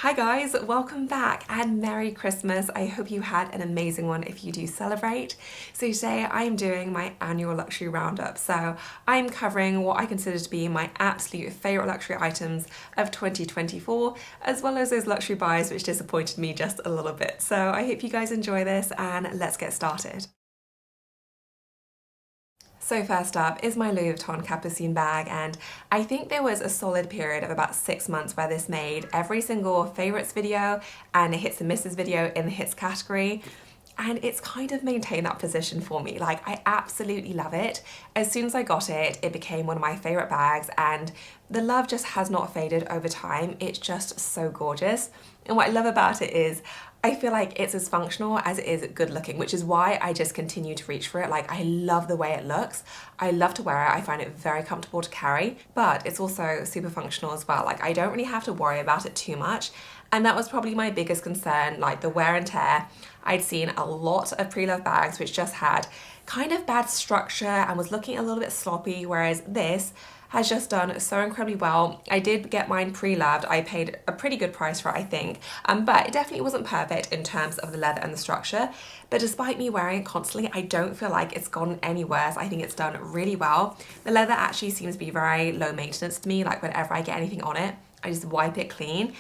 Hi guys, welcome back and Merry Christmas. I hope you had an amazing one if you do celebrate. So today I'm doing my annual luxury roundup. So I'm covering what I consider to be my absolute favourite luxury items of 2024, as well as those luxury buys which disappointed me just a little bit. So I hope you guys enjoy this and let's get started. So first up is my Louis Vuitton Capucine bag, and I think there was a solid period of about 6 months where this made every single favourites video and a hits and misses video in the hits category. And it's kind of maintained that position for me. Like, I absolutely love it. As soon as I got it, it became one of my favourite bags, and the love just has not faded over time. It's just so gorgeous. And what I love about it is I feel like it's as functional as it is good looking, which is why I just continue to reach for it. Like, I love the way it looks. I love to wear it. I find it very comfortable to carry, but it's also super functional as well. Like, I don't really have to worry about it too much. And that was probably my biggest concern, like the wear and tear. I'd seen a lot of pre-loved bags which just had kind of bad structure and was looking a little bit sloppy, whereas this has just done so incredibly well. I did get mine pre-loved. I paid a pretty good price for it, I think, but it definitely wasn't perfect in terms of the leather and the structure. But despite me wearing it constantly, I don't feel like it's gone any worse. I think it's done really well. The leather actually seems to be very low maintenance to me. Like, whenever I get anything on it, I just wipe it clean.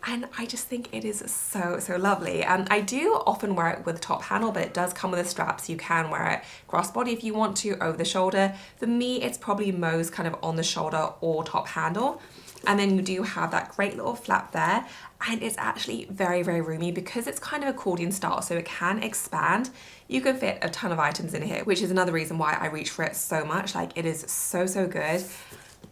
And I just think it is so lovely. I do often wear it with a top handle, but it does come with a strap, so you can wear it crossbody if you want to, over the shoulder. For me, it's probably most kind of on the shoulder or top handle. And then you do have that great little flap there, and it's actually very roomy because it's kind of accordion style, so it can expand. You can fit a ton of items in here, which is another reason why I reach for it so much. Like, it is so good.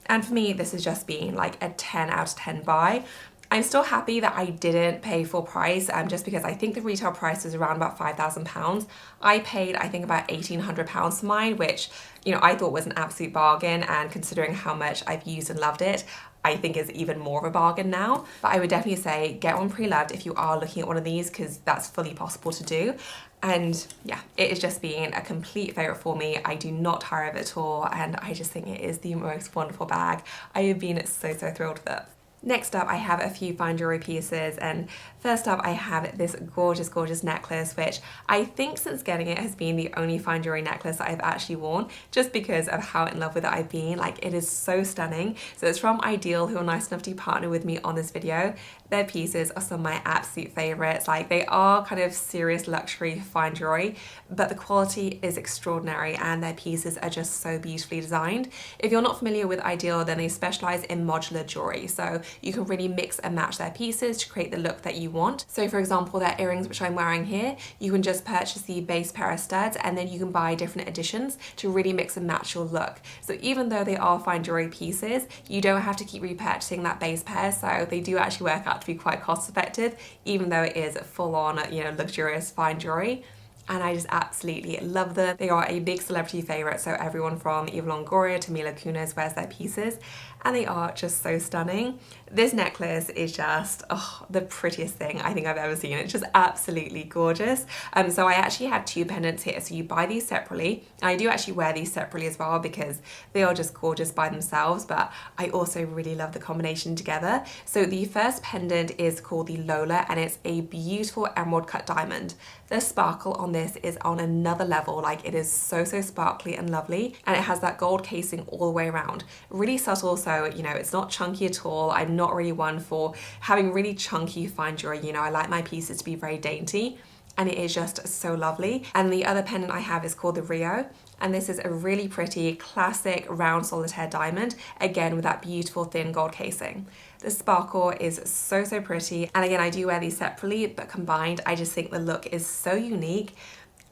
And for me, this has just been like a 10 out of 10 buy. I'm still happy that I didn't pay full price, just because I think the retail price is around about £5,000. I paid, I think, about £1,800 for mine, which, you know, I thought was an absolute bargain, and considering how much I've used and loved it, I think is even more of a bargain now. But I would definitely say get one pre-loved if you are looking at one of these, because that's fully possible to do. And yeah, it has just been a complete favourite for me. I do not tire of it at all, and I just think it is the most wonderful bag. I have been so thrilled with it. Next up, I have a few fine jewellery pieces, and first up I have this gorgeous necklace, which I think since getting it has been the only fine jewellery necklace that I've actually worn, just because of how in love with it I've been. Like, it is so stunning. So it's from Idyl, who are nice enough to partner with me on this video. Their pieces are some of my absolute favourites. Like, they are kind of serious luxury fine jewellery, but the quality is extraordinary and their pieces are just so beautifully designed. If you're not familiar with Idyl, then they specialise in modular jewellery. So you can really mix and match their pieces to create the look that you want. So for example, their earrings, which I'm wearing here, you can just purchase the base pair of studs, and then you can buy different additions to really mix and match your look. So even though they are fine jewellery pieces, you don't have to keep repurchasing that base pair. So they do actually work out to be quite cost effective, even though it is full on, you know, luxurious fine jewellery. And I just absolutely love them. They are a big celebrity favourite, so everyone from Eva Longoria to Mila Kunis wears their pieces, and they are just so stunning. This necklace is just the prettiest thing I think I've ever seen. It's just absolutely gorgeous. So I actually have two pendants here, so you buy these separately. I do actually wear these separately as well because they are just gorgeous by themselves, but I also really love the combination together. So the first pendant is called the Lola, and it's a beautiful emerald cut diamond. The sparkle on this is on another level. Like, it is so sparkly and lovely, and it has that gold casing all the way around. Really subtle, so you know, it's not chunky at all. I'm not really one for having really chunky fine jewelry. You know, I like my pieces to be very dainty, and it is just so lovely. And the other pendant I have is called the Rio, and this is a really pretty classic round solitaire diamond, again with that beautiful thin gold casing. The sparkle is so pretty, and again, I do wear these separately, but combined I just think the look is so unique,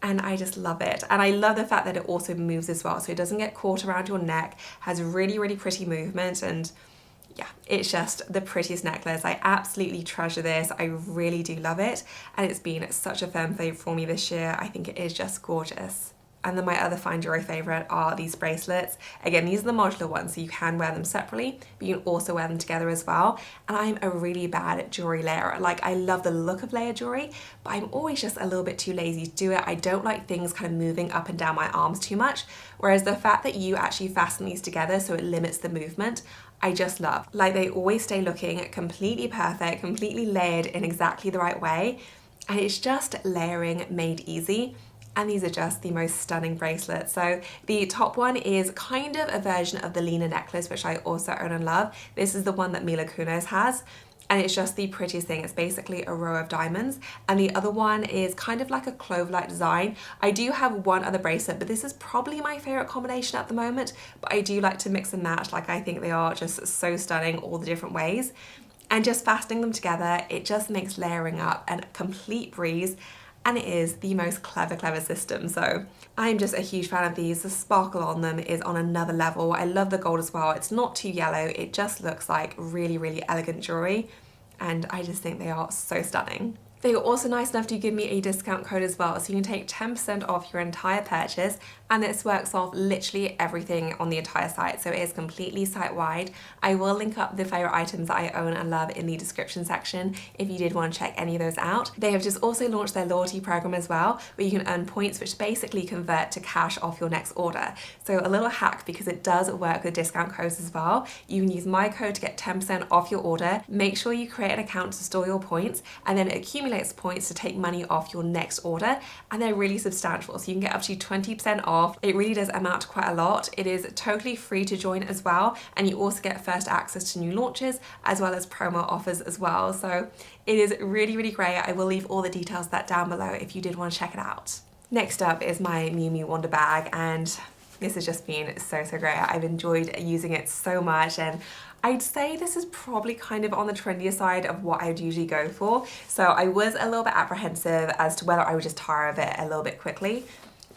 and I just love it. And I love the fact that it also moves as well, so it doesn't get caught around your neck, has really pretty movement, and yeah, it's just the prettiest necklace. I absolutely treasure this. I really do love it, and it's been such a firm favourite for me this year. I think it is just gorgeous. And then my other fine jewellery favourite are these bracelets. Again, these are the modular ones, so you can wear them separately, but you can also wear them together as well. And I'm a really bad jewellery layerer. Like, I love the look of layered jewellery, but I'm always just a little bit too lazy to do it. I don't like things kind of moving up and down my arms too much, whereas the fact that you actually fasten these together so it limits the movement, I just love. Like, they always stay looking completely perfect, completely layered in exactly the right way, and it's just layering made easy. And these are just the most stunning bracelets. So the top one is kind of a version of the Lena necklace, which I also own and love. This is the one that Mila Kunis has. And it's just the prettiest thing. It's basically a row of diamonds. And the other one is kind of like a clove-like design. I do have one other bracelet, but this is probably my favorite combination at the moment. But I do like to mix and match. Like, I think they are just so stunning, all the different ways. And just fastening them together, it just makes layering up a complete breeze. And it is the most clever system. So I'm just a huge fan of these. The sparkle on them is on another level. I love the gold as well. It's not too yellow. It just looks like really elegant jewelry. And I just think they are so stunning. They were also nice enough to give me a discount code as well, so you can take 10% off your entire purchase, and this works off literally everything on the entire site, so it is completely site-wide. I will link up the favourite items that I own and love in the description section if you did want to check any of those out. They have just also launched their loyalty program as well, where you can earn points which basically convert to cash off your next order. So a little hack, because it does work with discount codes as well, you can use my code to get 10% off your order. Make sure you create an account to store your points, and then accumulate points to take money off your next order, and they're really substantial, so you can get up to 20% off. It really does amount to quite a lot. It is totally free to join as well, and you also get first access to new launches as well as promo offers as well, so it is really great. I will leave all the details of that down below if you did want to check it out. Next up is my Miu Miu Wonder bag, and this has just been so great. I've enjoyed using it so much, and I'd say this is probably kind of on the trendier side of what I would usually go for. So I was a little bit apprehensive as to whether I would just tire of it a little bit quickly,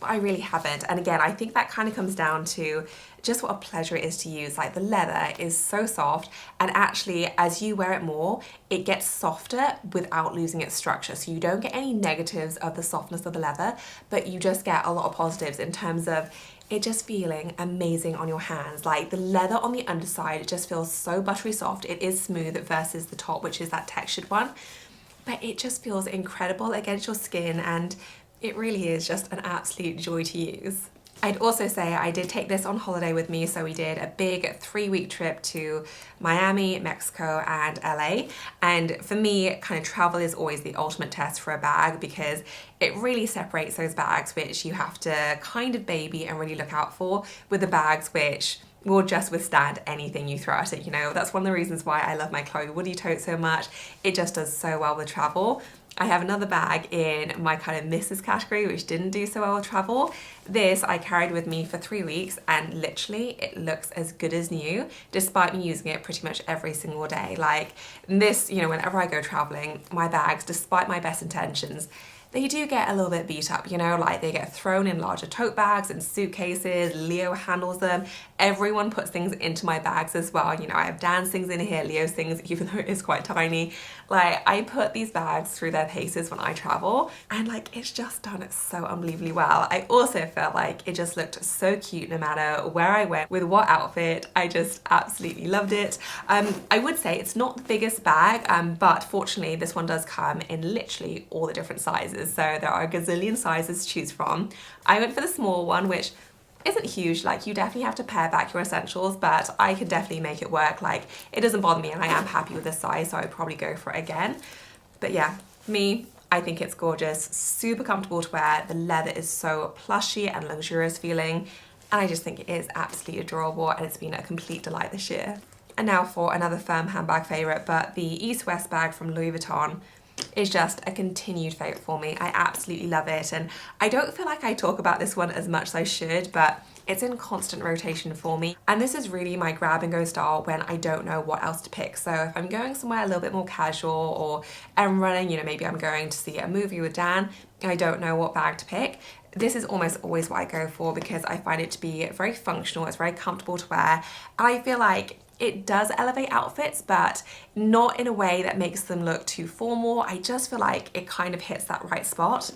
but I really haven't. And again, I think that kind of comes down to just what a pleasure it is to use. Like, the leather is so soft, and actually as you wear it more, it gets softer without losing its structure. So you don't get any negatives of the softness of the leather, but you just get a lot of positives in terms of it just feeling amazing on your hands. Like, the leather on the underside, it just feels so buttery soft. It is smooth versus the top, which is that textured one, but it just feels incredible against your skin, and it really is just an absolute joy to use. I'd also say I did take this on holiday with me, so we did a big 3-week trip to Miami, Mexico, and LA. And for me, kind of travel is always the ultimate test for a bag, because it really separates those bags which you have to kind of baby and really look out for, with the bags which will just withstand anything you throw at it. You know, that's one of the reasons why I love my Chloe Woody tote so much. It just does so well with travel. I have another bag in my kind of Mrs. category which didn't do so well with travel. This I carried with me for 3 weeks, and literally it looks as good as new despite me using it pretty much every single day. Like, this, you know, whenever I go traveling, my bags, despite my best intentions, they do get a little bit beat up, you know, like they get thrown in larger tote bags and suitcases. Leo handles them. Everyone puts things into my bags as well. You know, I have Dan's things in here, Leo's things, even though it is quite tiny. Like, I put these bags through their paces when I travel, and like, it's just done it so unbelievably well. I also felt like it just looked so cute no matter where I went, with what outfit. I just absolutely loved it. I would say it's not the biggest bag, but fortunately this one does come in literally all the different sizes. So there are a gazillion sizes to choose from. I went for the small one, which isn't huge. Like, you definitely have to pare back your essentials, but I can definitely make it work. Like, it doesn't bother me, and I am happy with this size, so I'd probably go for it again. But yeah, me, I think it's gorgeous, super comfortable to wear. The leather is so plushy and luxurious feeling, and I just think it is absolutely adorable, and it's been a complete delight this year. And now for another firm handbag favorite, but the East West bag from Louis Vuitton is just a continued favorite for me. I absolutely love it, and I don't feel like I talk about this one as much as I should, but it's in constant rotation for me. And this is really my grab and go style when I don't know what else to pick. So if I'm going somewhere a little bit more casual, or I'm running, you know, maybe I'm going to see a movie with Dan and I don't know what bag to pick, this is almost always what I go for, because I find it to be very functional, it's very comfortable to wear, and I feel like it does elevate outfits, but not in a way that makes them look too formal. I just feel like it kind of hits that right spot.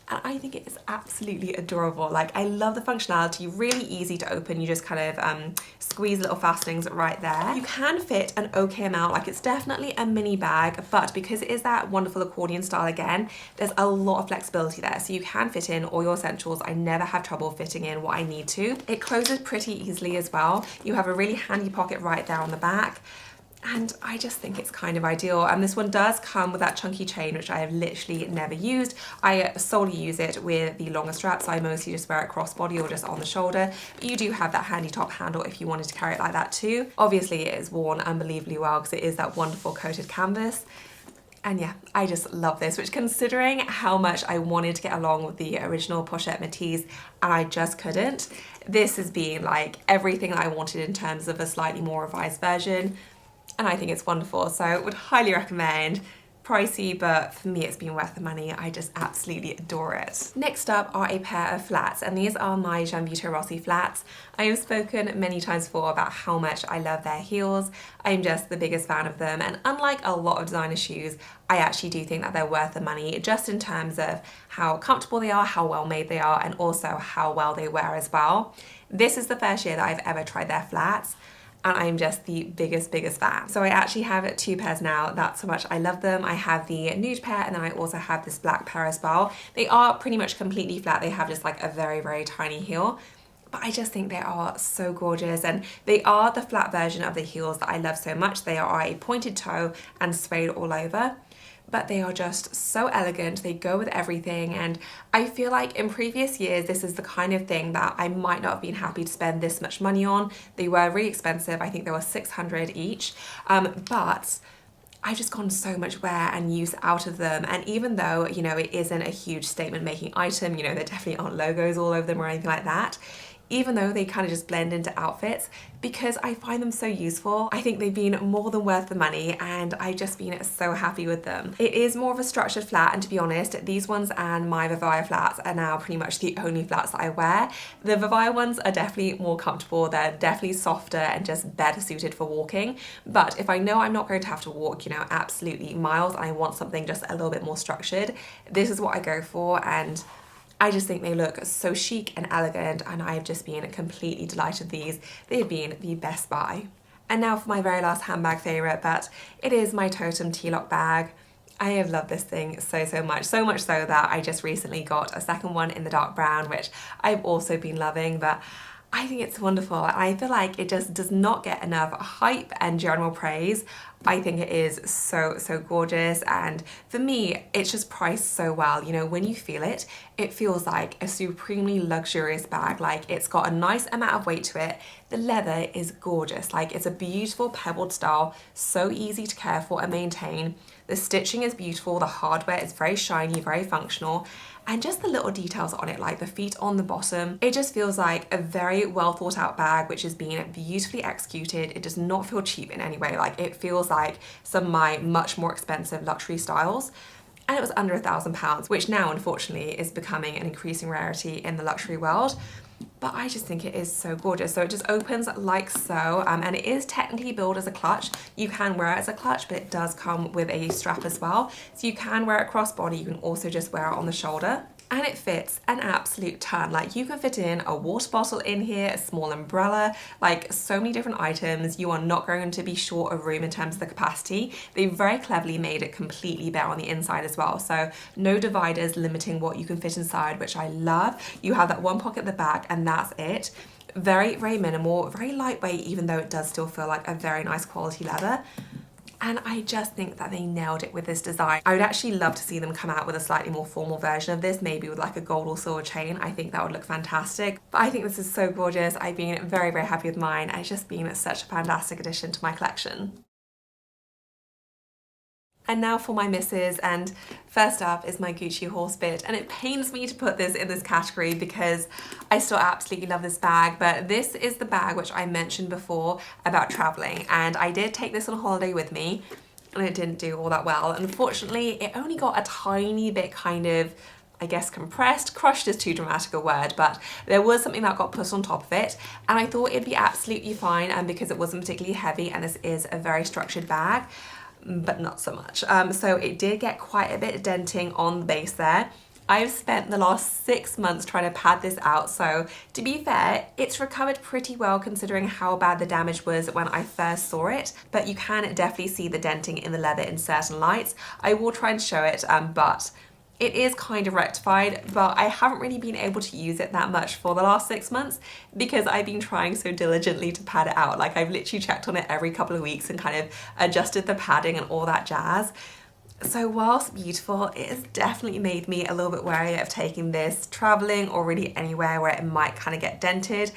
and I think it is absolutely adorable. Like, I love the functionality, really easy to open. You just kind of squeeze little fastenings right there. You can fit an okay amount, like it's definitely a mini bag, but because it is that wonderful accordion style again, there's a lot of flexibility there. So you can fit in all your essentials. I never have trouble fitting in what I need to. It closes pretty easily as well. You have a really handy pocket right there on the back. And I just think it's kind of ideal. And this one does come with that chunky chain, which I have literally never used. I solely use it with the longer straps. I mostly just wear it crossbody or just on the shoulder. But you do have that handy top handle if you wanted to carry it like that too. Obviously it is worn unbelievably well because it is that wonderful coated canvas. And yeah, I just love this, which considering how much I wanted to get along with the original Pochette Métis and I just couldn't, this has been like everything I wanted in terms of a slightly more revised version. And I think it's wonderful, so would highly recommend. Pricey, but for me it's been worth the money. I just absolutely adore it. Next up are a pair of flats, and these are my Gianvito Rossi flats. I have spoken many times before about how much I love their heels. I'm just the biggest fan of them, and unlike a lot of designer shoes, I actually do think that they're worth the money, just in terms of how comfortable they are, how well made they are, and also how well they wear as well. This is the first year that I've ever tried their flats, and I'm just the biggest fan. So I actually have two pairs now. That's how much I love them. I have the nude pair, and then I also have this black pair as well. They are pretty much completely flat. They have just like a very tiny heel, but I just think they are so gorgeous, and they are the flat version of the heels that I love so much. They are a pointed toe and suede all over, but they are just so elegant. They go with everything, and I feel like in previous years this is the kind of thing that I might not have been happy to spend this much money on. They were really expensive. I think they were $600 each, but I've just gotten so much wear and use out of them. And even though, you know, it isn't a huge statement making item, you know, there definitely aren't logos all over them or anything like that, even though they kind of just blend into outfits, because I find them so useful, I think they've been more than worth the money, and I've just been so happy with them. It is more of a structured flat, and to be honest, these ones and my Vivaya flats are now pretty much the only flats that I wear. The Vivaya ones are definitely more comfortable, they're definitely softer and just better suited for walking, but if I know I'm not going to have to walk, you know, absolutely miles, and I want something just a little bit more structured, this is what I go for, and I just think they look so chic and elegant, and I've just been completely delighted with these. They've been the best buy. And now for my very last handbag favourite, but it is my Totem T-Lock bag. I have loved this thing so much so that I just recently got a second one in the dark brown, which I've also been loving, but I think it's wonderful. I feel like it just does not get enough hype and general praise. I think it is so gorgeous, and for me it's just priced so well. You know, when you feel it, it feels like a supremely luxurious bag. Like, it's got a nice amount of weight to it. The leather is gorgeous. Like, it's a beautiful pebbled style, so easy to care for and maintain. The stitching is beautiful, the hardware is very shiny, very functional, and just the little details on it, like the feet on the bottom, it just feels like a very well thought out bag which has been beautifully executed. It does not feel cheap in any way. Like, it feels like some of my much more expensive luxury styles. And it was under £1,000, which now unfortunately is becoming an increasing rarity in the luxury world. But I just think it is so gorgeous. So it just opens like so, and it is technically billed as a clutch. You can wear it as a clutch, but it does come with a strap as well. So you can wear it crossbody, you can also just wear it on the shoulder. And it fits an absolute ton. Like, you can fit in a water bottle in here, a small umbrella, like so many different items. You are not going to be short of room in terms of the capacity. They very cleverly made it completely bare on the inside as well. So no dividers limiting what you can fit inside, which I love. You have that one pocket at the back and that's it. Very minimal, very lightweight, even though it does still feel like a very nice quality leather. And I just think that they nailed it with this design. I would actually love to see them come out with a slightly more formal version of this, maybe with like a gold or silver chain. I think that would look fantastic. But I think this is so gorgeous. I've been very happy with mine. It's just been such a fantastic addition to my collection. And now for my misses, and first up is my Gucci Horsebit, and it pains me to put this in this category because I still absolutely love this bag, but this is the bag which I mentioned before about traveling, and I did take this on holiday with me and it didn't do all that well. Unfortunately, it only got a tiny bit kind of, I guess, compressed. Crushed is too dramatic a word, but there was something that got put on top of it, and I thought it'd be absolutely fine, and because it wasn't particularly heavy and this is a very structured bag, but not so much. So it did get quite a bit of denting on the base there, I've spent the last 6 months trying to pad this out, so to be fair, it's recovered pretty well considering how bad the damage was when I first saw it, but you can definitely see the denting in the leather in certain lights. I will try and show it, but it is kind of rectified, but I haven't really been able to use it that much for the last 6 months because I've been trying so diligently to pad it out. Like, I've literally checked on it every couple of weeks and kind of adjusted the padding and all that jazz. So whilst beautiful, it has definitely made me a little bit wary of taking this traveling or really anywhere where it might kind of get dented.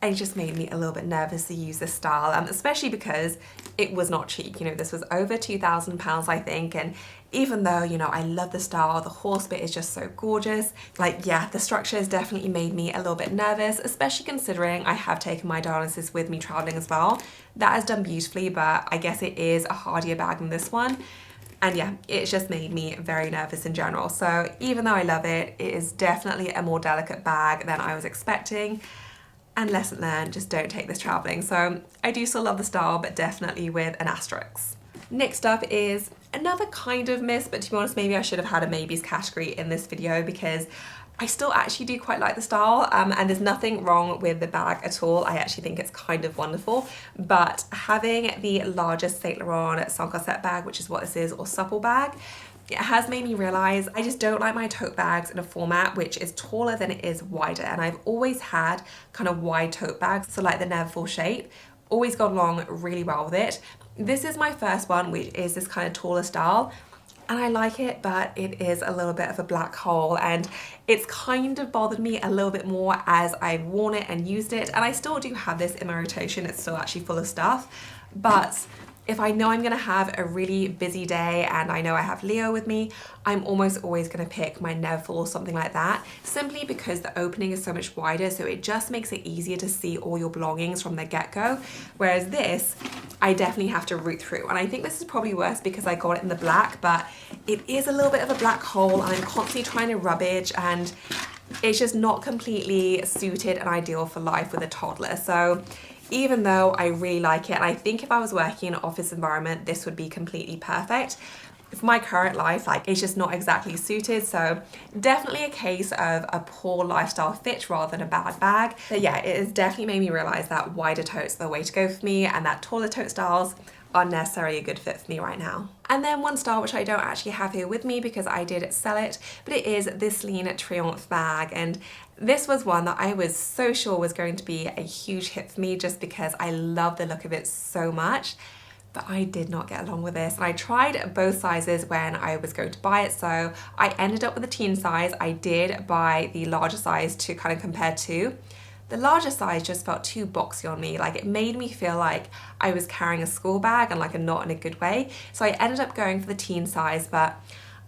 It just made me a little bit nervous to use this style, especially because it was not cheap. You know, this was over £2,000, I think, and even though, you know, I love the style, the horse bit is just so gorgeous. Like, yeah, the structure has definitely made me a little bit nervous, especially considering I have taken my dialysis with me traveling as well. That has done beautifully, but I guess it is a hardier bag than this one. And yeah, it's just made me very nervous in general. So even though I love it, it is definitely a more delicate bag than I was expecting. And lesson learned, just don't take this traveling. So I do still love the style, but definitely with an asterisk. Next up is another kind of miss, but to be honest, maybe I should have had a maybes category in this video because I still actually do quite like the style, and there's nothing wrong with the bag at all. I actually think it's kind of wonderful, but having the largest Saint Laurent sans corset bag, which is what this is, or supple bag, it has made me realize I just don't like my tote bags in a format which is taller than it is wider, and I've always had kind of wide tote bags, so like the Neverfull shape, always gone along really well with it. This is my first one, which is this kind of taller style, and I like it, but it is a little bit of a black hole, and it's kind of bothered me a little bit more as I've worn it and used it, and I still do have this in my rotation. It's still actually full of stuff, but if I know I'm gonna have a really busy day and I know I have Leo with me, I'm almost always gonna pick my Neverfull or something like that, simply because the opening is so much wider, so it just makes it easier to see all your belongings from the get-go. Whereas this, I definitely have to root through. And I think this is probably worse because I got it in the black, but it is a little bit of a black hole and I'm constantly trying to rubbage, and it's just not completely suited and ideal for life with a toddler. So even though I really like it, and I think if I was working in an office environment, this would be completely perfect. For my current life, like, it's just not exactly suited, so definitely a case of a poor lifestyle fit rather than a bad bag. But yeah, it has definitely made me realize that wider totes are the way to go for me, and that taller tote styles aren't necessarily a good fit for me right now. And then one style which I don't actually have here with me because I did sell it, but it is this Celine Triomphe bag, and this was one that I was so sure was going to be a huge hit for me just because I love the look of it so much. But I did not get along with this, and I tried both sizes when I was going to buy it, so I ended up with a teen size. I did buy the larger size to kind of compare to. The larger size just felt too boxy on me. Like, it made me feel like I was carrying a school bag and like not in a good way. So I ended up going for the teen size, but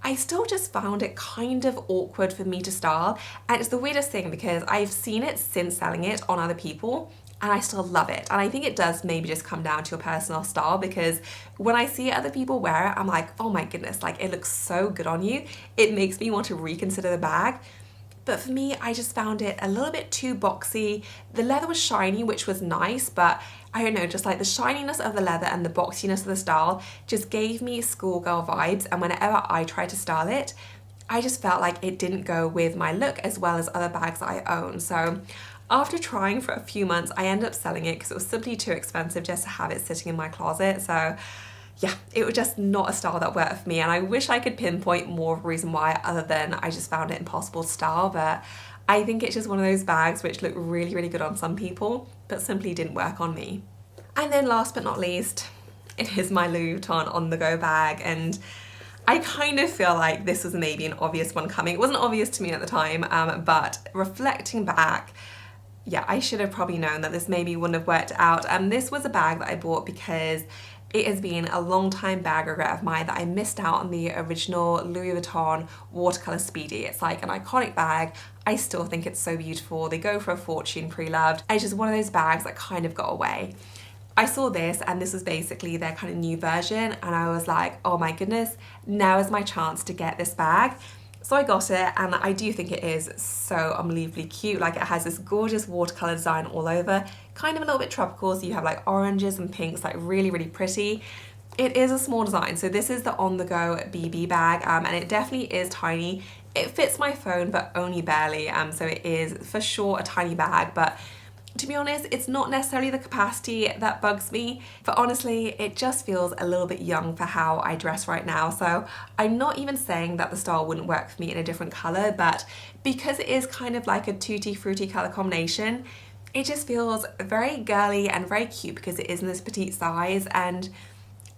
I still just found it kind of awkward for me to style. And it's the weirdest thing because I've seen it since selling it on other people, and I still love it. And I think it does maybe just come down to your personal style, because when I see other people wear it, I'm like, oh my goodness, like, it looks so good on you. It makes me want to reconsider the bag. But for me, I just found it a little bit too boxy. The leather was shiny, which was nice, but I don't know, just like the shininess of the leather and the boxiness of the style just gave me schoolgirl vibes. And whenever I tried to style it, I just felt like it didn't go with my look as well as other bags that I own. So after trying for a few months, I ended up selling it because it was simply too expensive just to have it sitting in my closet. So yeah, it was just not a style that worked for me, and I wish I could pinpoint more of a reason why other than I just found it impossible to style. But I think it's just one of those bags which look really, really good on some people, but simply didn't work on me. And then last but not least, it is my Louis Vuitton On The Go bag, and I kind of feel like this was maybe an obvious one coming. It wasn't obvious to me at the time, but reflecting back, yeah, I should have probably known that this maybe wouldn't have worked out. This was a bag that I bought because it has been a long time bag regret of mine that I missed out on the original Louis Vuitton watercolor Speedy. It's like an iconic bag. I still think it's so beautiful. They go for a fortune, pre-loved. It's just one of those bags that kind of got away. I saw this, and this was basically their kind of new version, and I was like, oh my goodness, now is my chance to get this bag. So I got it, and I do think it is so unbelievably cute. Like, it has this gorgeous watercolor design all over, kind of a little bit tropical, so you have like oranges and pinks, like really, really pretty. It is a small design, so this is the On The Go BB bag, and it definitely is tiny. It fits my phone, but only barely, so it is for sure a tiny bag, but to be honest, it's not necessarily the capacity that bugs me, but honestly, it just feels a little bit young for how I dress right now. So I'm not even saying that the style wouldn't work for me in a different color, but because it is kind of like a tutti frutti color combination, it just feels very girly and very cute because it is in this petite size, and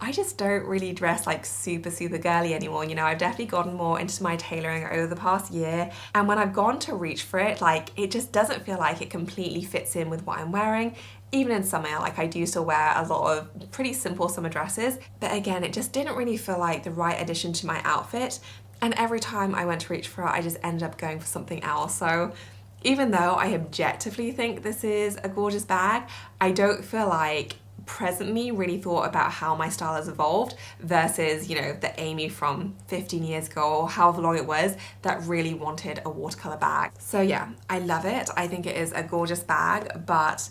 I just don't really dress like super girly anymore. You know, I've definitely gotten more into my tailoring over the past year, and when I've gone to reach for it, like, it just doesn't feel like it completely fits in with what I'm wearing. Even in summer, like, I do still wear a lot of pretty simple summer dresses, but again, it just didn't really feel like the right addition to my outfit, and every time I went to reach for it, I just ended up going for something else. So even though I objectively think this is a gorgeous bag, I don't feel like present me really thought about how my style has evolved versus, you know, the Amie from 15 years ago or however long it was that really wanted a watercolor bag. So yeah, I love it. I think it is a gorgeous bag, but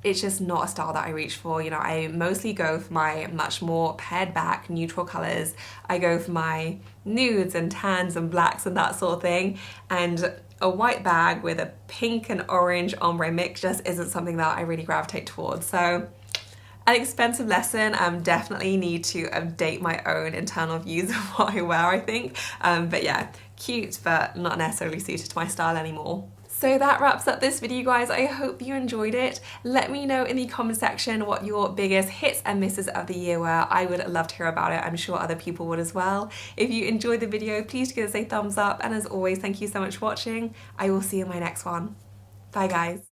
it's just not a style that I reach for. You know, I mostly go for my much more pared back neutral colors. I go for my nudes and tans and blacks and that sort of thing, and a white bag with a pink and orange ombre mix just isn't something that I really gravitate towards. So an expensive lesson. Definitely need to update my own internal views of what I wear, I think. But yeah, cute, but not necessarily suited to my style anymore. So that wraps up this video, guys. I hope you enjoyed it. Let me know in the comment section what your biggest hits and misses of the year were. I would love to hear about it. I'm sure other people would as well. If you enjoyed the video, please give us a thumbs up. And as always, thank you so much for watching. I will see you in my next one. Bye, guys.